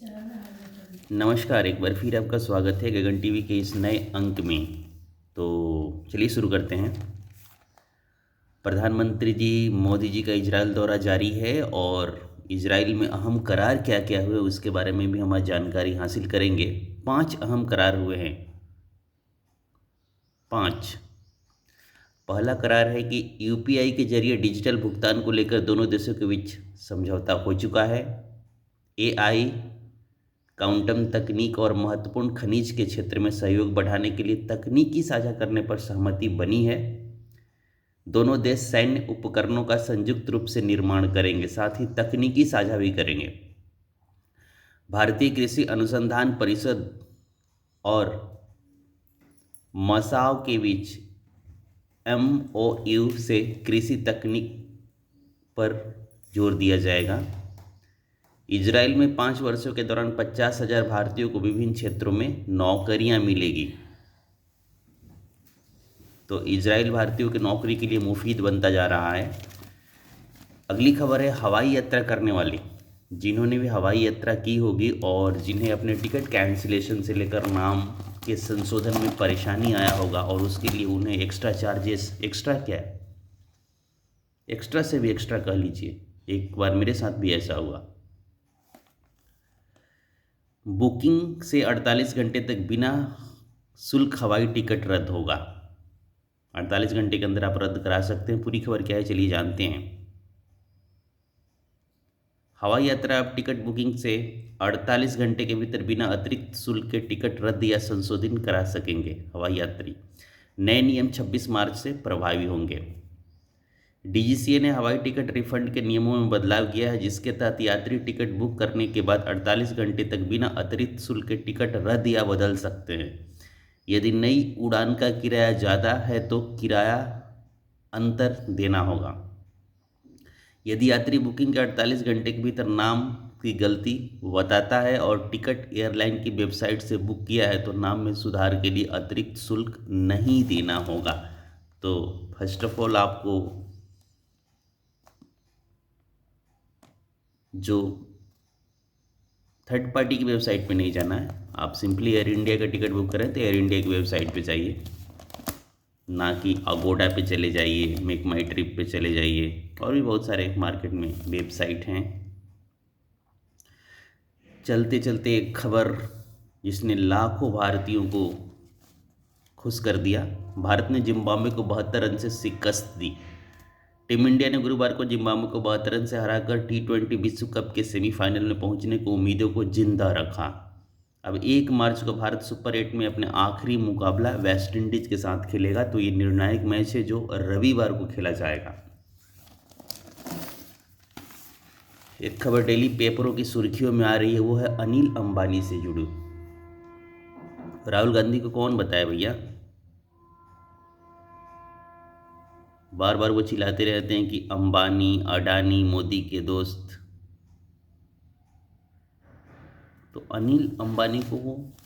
नमस्कार, एक बार फिर आपका स्वागत है गगन टीवी के इस नए अंक में। तो चलिए शुरू करते हैं। प्रधानमंत्री जी मोदी जी का इजराइल दौरा जारी है और इजराइल में अहम करार क्या क्या हुए उसके बारे में भी हम आज जानकारी हासिल करेंगे। 5 अहम करार हुए हैं। 5। पहला करार है कि यूपीआई के जरिए डिजिटल भुगतान को लेकर दोनों देशों के बीच समझौता हो चुका है। एआई, क्वांटम तकनीक और महत्वपूर्ण खनिज के क्षेत्र में सहयोग बढ़ाने के लिए तकनीकी साझा करने पर सहमति बनी है। दोनों देश सैन्य उपकरणों का संयुक्त रूप से निर्माण करेंगे, साथ ही तकनीकी साझा भी करेंगे। भारतीय कृषि अनुसंधान परिषद और मसाव के बीच एमओयू से कृषि तकनीक पर जोर दिया जाएगा। इजराइल में 5 वर्षों के दौरान 50,000 भारतीयों को विभिन्न क्षेत्रों में नौकरियां मिलेगी। तो इजराइल भारतीयों की नौकरी के लिए मुफीद बनता जा रहा है। अगली खबर है हवाई यात्रा करने वाले, जिन्होंने भी हवाई यात्रा की होगी और जिन्हें अपने टिकट कैंसिलेशन से लेकर नाम के संशोधन में परेशानी आया होगा और उसके लिए उन्हें एक्स्ट्रा चार्जेस, एक्स्ट्रा क्या है, एक्स्ट्रा से भी एक्स्ट्रा कह लीजिए, एक बार मेरे साथ भी ऐसा हुआ। बुकिंग से 48 घंटे तक बिना शुल्क हवाई टिकट रद्द होगा। 48 घंटे के अंदर आप रद्द करा सकते हैं। पूरी खबर क्या है चलिए जानते हैं। हवाई यात्रा आप टिकट बुकिंग से 48 घंटे के भीतर बिना अतिरिक्त शुल्क के टिकट रद्द या संशोधन करा सकेंगे हवाई यात्री। नए नियम 26 मार्च से प्रभावी होंगे। डीजीसीए ने हवाई टिकट रिफंड के नियमों में बदलाव किया है, जिसके तहत यात्री टिकट बुक करने के बाद 48 घंटे तक बिना अतिरिक्त शुल्क के टिकट रद्द या बदल सकते हैं। यदि नई उड़ान का किराया ज़्यादा है तो किराया अंतर देना होगा। यदि यात्री बुकिंग के 48 घंटे के भीतर नाम की गलती बताता है और टिकट एयरलाइन की वेबसाइट से बुक किया है तो नाम में सुधार के लिए अतिरिक्त शुल्क नहीं देना होगा। तो फर्स्ट ऑफ ऑल आपको जो थर्ड पार्टी की वेबसाइट पे नहीं जाना है, आप सिंपली एयर इंडिया का टिकट बुक करें तो एयर इंडिया की वेबसाइट पे जाइए, ना कि अगोडा पे चले जाइए, मेक माई ट्रिप पे चले जाइए, और भी बहुत सारे मार्केट में वेबसाइट हैं। चलते चलते एक खबर जिसने लाखों भारतीयों को खुश कर दिया। भारत ने जिम्बाब्वे को 72 रन से शिकस्त दी। टीम इंडिया ने गुरुवार को जिम्बाब्वे को 72 रन से हराकर T20 विश्व कप के सेमीफाइनल में पहुंचने को उम्मीदों को जिंदा रखा। अब 1 मार्च को भारत सुपर 8 में अपने आखिरी मुकाबला वेस्ट इंडीज के साथ खेलेगा। तो ये निर्णायक मैच है जो रविवार को खेला जाएगा। एक खबर डेली पेपरों की सुर्खियों में आ रही है, वो है अनिल अंबानी से जुड़ी। राहुल गांधी को कौन बताए भैया, बार बार वो चिल्लाते रहते हैं कि अंबानी अडानी मोदी के दोस्त। तो अनिल अंबानी को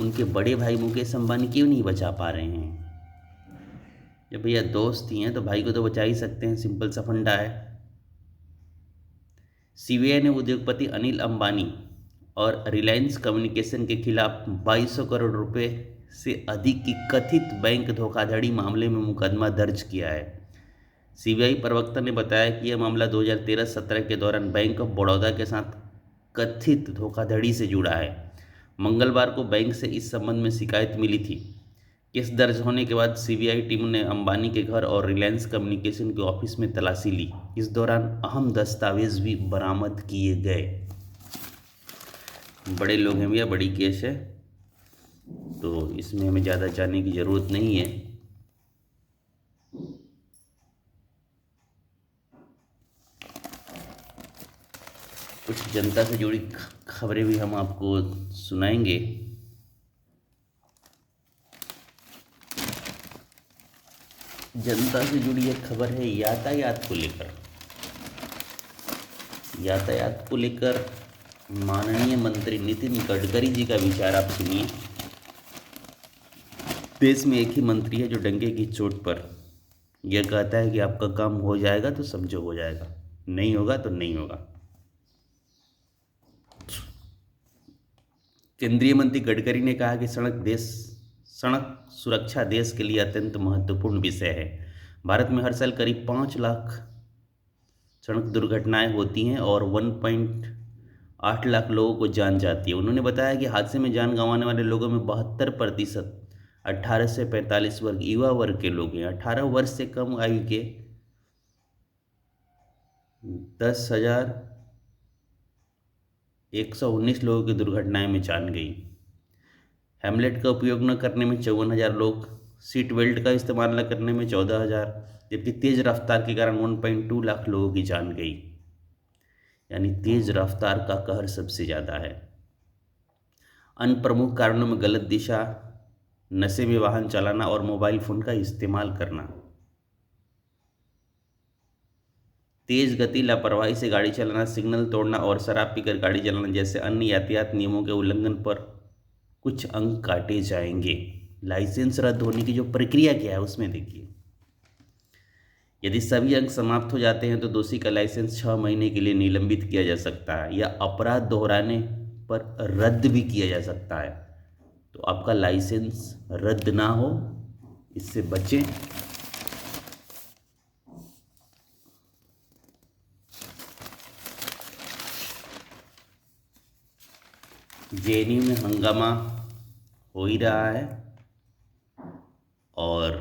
उनके बड़े भाई मुकेश अंबानी क्यों नहीं बचा पा रहे हैं? जब भैया दोस्त ही हैं तो भाई को तो बचा ही सकते हैं, सिंपल सा फंडा है। सीबीआई ने उद्योगपति अनिल अंबानी और रिलायंस कम्युनिकेशन के खिलाफ 2200 करोड़ रुपए से अधिक की कथित बैंक धोखाधड़ी मामले में मुकदमा दर्ज किया है। सीबीआई प्रवक्ता ने बताया कि यह मामला 2013-17 के दौरान बैंक ऑफ बड़ौदा के साथ कथित धोखाधड़ी से जुड़ा है। मंगलवार को बैंक से इस संबंध में शिकायत मिली थी। केस दर्ज होने के बाद सीबीआई टीम ने अंबानी के घर और रिलायंस कम्युनिकेशन के ऑफिस में तलाशी ली। इस दौरान अहम दस्तावेज भी बरामद किए गए। बड़े लोग हैं भैया, बड़ी केस है, तो इसमें हमें ज़्यादा जानने की ज़रूरत नहीं है। कुछ जनता से जुड़ी खबरें भी हम आपको सुनाएंगे। जनता से जुड़ी एक खबर है यातायात को लेकर। यातायात को लेकर माननीय मंत्री नितिन गडकरी जी का विचार आप सुनिए। देश में एक ही मंत्री है जो डंके की चोट पर यह कहता है कि आपका काम हो जाएगा तो समझो हो जाएगा, नहीं होगा तो नहीं होगा। केंद्रीय मंत्री गडकरी ने कहा कि सड़क सुरक्षा देश के लिए अत्यंत महत्वपूर्ण विषय है। भारत में हर साल करीब 5 लाख सड़क दुर्घटनाएं होती हैं और 1.8 लाख लोगों को जान जाती है। उन्होंने बताया कि हादसे में जान गंवाने वाले लोगों में 72% 18 से 45 वर्ग युवा वर्ग के लोग हैं। 18 वर्ष से कम आयु के 10,119 लोगों की दुर्घटनाएं में जान गई। हेमलेट का उपयोग न करने में 54,000 लोग, सीट बेल्ट का इस्तेमाल न करने में 14,000, जबकि तेज रफ्तार के कारण 1.2 लाख लोगों की जान गई। यानी तेज रफ्तार का कहर सबसे ज़्यादा है। अन्य प्रमुख कारणों में गलत दिशा, नशे में वाहन चलाना और मोबाइल फोन का इस्तेमाल करना। तेज गति, लापरवाही से गाड़ी चलाना, सिग्नल तोड़ना और शराब पीकर गाड़ी चलाना जैसे अन्य यातायात नियमों के उल्लंघन पर कुछ अंक काटे जाएंगे। लाइसेंस रद्द होने की जो प्रक्रिया क्या है उसमें देखिए, यदि सभी अंक समाप्त हो जाते हैं तो दोषी का लाइसेंस 6 महीने के लिए निलंबित किया जा सकता है या अपराध दोहराने पर रद्द भी किया जा सकता है। तो आपका लाइसेंस रद्द ना हो, इससे बचें। जेएनयू में हंगामा हो ही रहा है और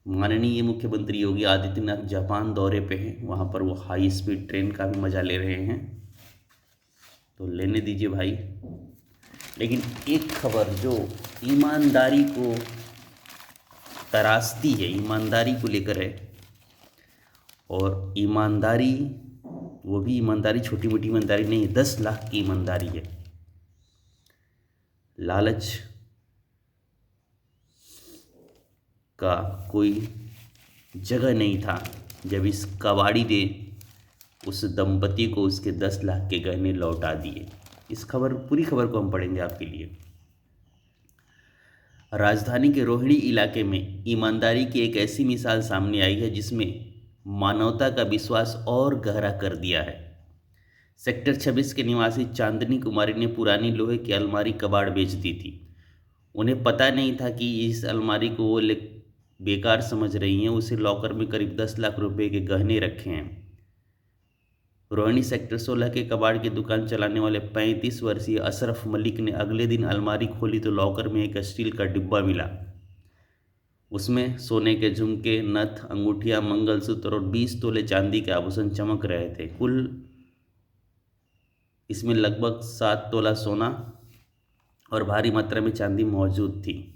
माननीय मुख्यमंत्री योगी आदित्यनाथ जापान दौरे पे हैं। वहाँ पर वो हाई स्पीड ट्रेन का भी मज़ा ले रहे हैं, तो लेने दीजिए भाई। लेकिन एक खबर जो ईमानदारी को तरासती है, ईमानदारी को लेकर है, और ईमानदारी, वो भी ईमानदारी छोटी मोटी ईमानदारी नहीं है, 10 लाख की ईमानदारी है। लालच का कोई जगह नहीं था जब इस कबाड़ी ने उस दंपति को उसके 10 लाख के गहने लौटा दिए। इस पूरी खबर को हम पढ़ेंगे आपके लिए। राजधानी के रोहिणी इलाके में ईमानदारी की एक ऐसी मिसाल सामने आई है जिसमें मानवता का विश्वास और गहरा कर दिया है। सेक्टर 26 के निवासी चांदनी कुमारी ने पुरानी लोहे की अलमारी कबाड़ बेच दी थी। उन्हें पता नहीं था कि इस अलमारी को वो बेकार समझ रही हैं। उसे लॉकर में करीब 10 लाख रुपए के गहने रखे हैं। रोहिणी सेक्टर 16 के कबाड़ की दुकान चलाने वाले 35 वर्षीय अशरफ मलिक ने अगले दिन अलमारी खोली तो लॉकर में एक स्टील का डिब्बा मिला। उसमें सोने के झुमके, नथ, अंगूठियां, मंगलसूत्र और 20 तोले चांदी के आभूषण चमक रहे थे। कुल इसमें लगभग 7 तोला सोना और भारी मात्रा में चांदी मौजूद थी।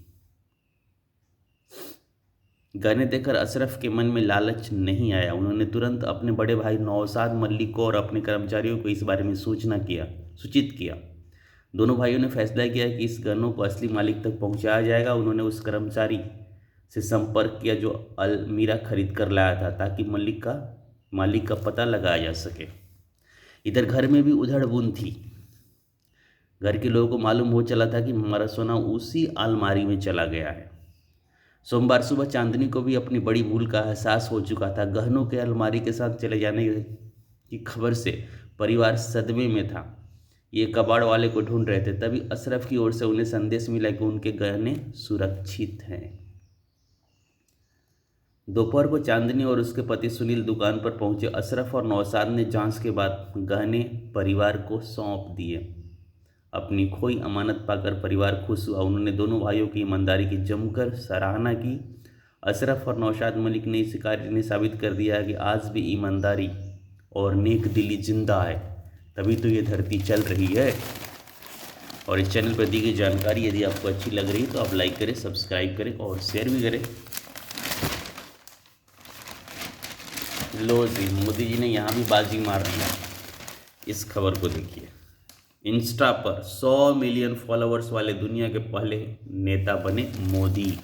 गहने देखकर अशरफ के मन में लालच नहीं आया। उन्होंने तुरंत अपने बड़े भाई नौशाद मलिक को और अपने कर्मचारियों को इस बारे में सूचित किया। दोनों भाइयों ने फैसला किया कि इस गहनों को असली मालिक तक पहुंचाया जाएगा। उन्होंने उस कर्मचारी से संपर्क किया जो अलमीरा खरीद कर लाया था, ताकि मालिक का पता लगाया जा सके। इधर घर में भी उधड़-बुन थी। घर के लोगों को मालूम हो चला था कि हमारा सोना उसी अलमारी में चला गया है। सोमवार सुबह चांदनी को भी अपनी बड़ी भूल का एहसास हो चुका था। गहनों के अलमारी के साथ चले जाने की खबर से परिवार सदमे में था। ये कबाड़ वाले को ढूंढ रहे थे। तभी अशरफ की ओर से उन्हें संदेश मिला कि उनके गहने सुरक्षित हैं। दोपहर को चांदनी और उसके पति सुनील दुकान पर पहुंचे। अशरफ और नौशाद ने जांच के बाद गहने परिवार को सौंप दिए। अपनी खोई अमानत पाकर परिवार खुश हुआ। उन्होंने दोनों भाइयों की ईमानदारी की जमकर सराहना की। अशरफ और नौशाद मलिक ने इस कार्य ने साबित कर दिया है कि आज भी ईमानदारी और नेक दिली जिंदा है, तभी तो ये धरती चल रही है। और इस चैनल पर दी गई जानकारी यदि आपको अच्छी लग रही है तो आप लाइक करें, सब्सक्राइब करें और शेयर भी करें। लो जी, मोदी जी ने यहाँ भी बाजी मार दिया। इस खबर को देखिए। इंस्टा पर 100 मिलियन फॉलोअर्स वाले दुनिया के पहले नेता बने मोदी।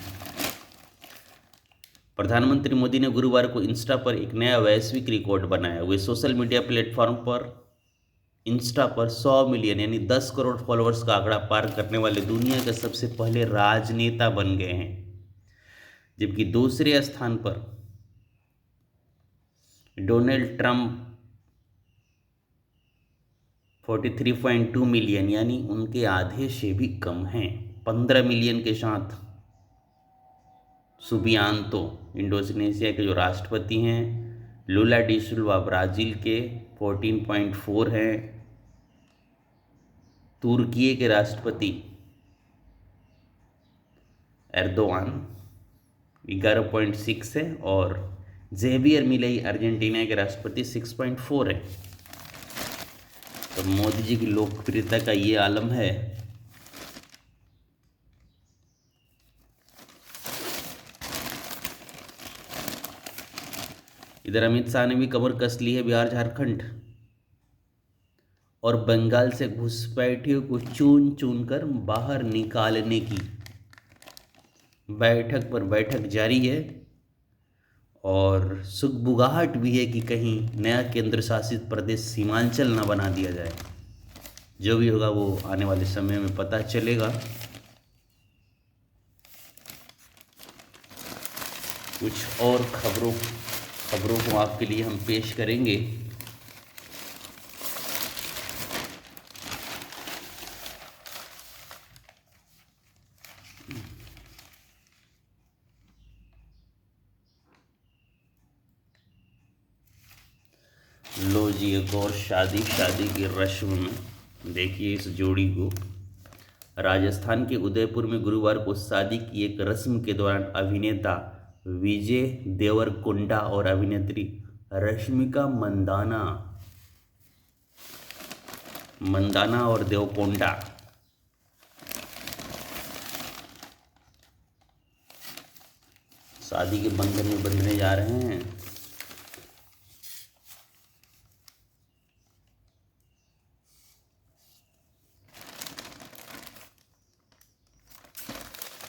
प्रधानमंत्री मोदी ने गुरुवार को इंस्टा पर एक नया वैश्विक रिकॉर्ड बनाया। वे सोशल मीडिया प्लेटफॉर्म पर इंस्टा पर 100 मिलियन यानी 10 करोड़ फॉलोअर्स का आंकड़ा पार करने वाले दुनिया के सबसे पहले राजनेता बन गए हैं। जबकि दूसरे स्थान पर डोनाल्ड ट्रंप 43.2 मिलियन, यानी उनके आधे से भी कम हैं। 15 मिलियन के साथ सुबियांतो इंडोनेशिया के जो राष्ट्रपति हैं, लुला डी सिल्वा ब्राज़ील के 14.4 हैं, तुर्की के राष्ट्रपति एर्दोआन 11.6 है, और जेवियर मिलेई अर्जेंटीना के राष्ट्रपति 6.4 है। तो मोदी जी की लोकप्रियता का ये आलम है। इधर अमित शाह ने भी कमर कस ली है बिहार झारखंड, और बंगाल से घुसपैठियों को चुन चुन कर बाहर निकालने की बैठक पर बैठक जारी है। और सुगबुगाहट भी है कि कहीं नया केंद्र शासित प्रदेश सीमांचल ना बना दिया जाए। जो भी होगा वो आने वाले समय में पता चलेगा। कुछ और खबरों को आपके लिए हम पेश करेंगे। लो जी, एक और शादी की रस्म में देखिए इस जोड़ी को। राजस्थान के उदयपुर में गुरुवार को शादी की एक रस्म के दौरान अभिनेता विजय देवरकोंडा और अभिनेत्री रश्मिका मंदाना और देवकोंडा शादी के बंधन में बंधने जा रहे हैं।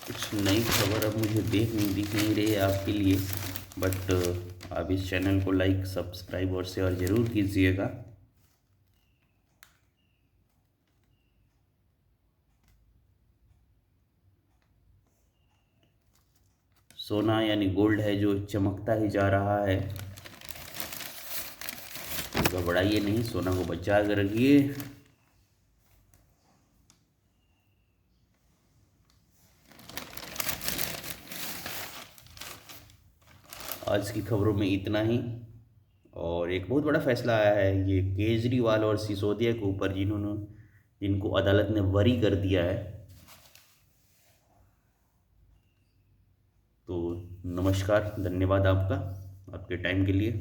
कुछ नई खबर अब मुझे दिख नहीं रही है आपके लिए, बट आप इस चैनल को लाइक, सब्सक्राइब और शेयर ज़रूर कीजिएगा। सोना यानी गोल्ड है जो चमकता ही जा रहा है। घबराइए नहीं, सोना को बचा कर रखिए। आज की खबरों में इतना ही। और एक बहुत बड़ा फैसला आया है ये केजरीवाल और सिसोदिया के ऊपर, जिनको अदालत ने बरी कर दिया है। तो नमस्कार, धन्यवाद आपका, आपके टाइम के लिए।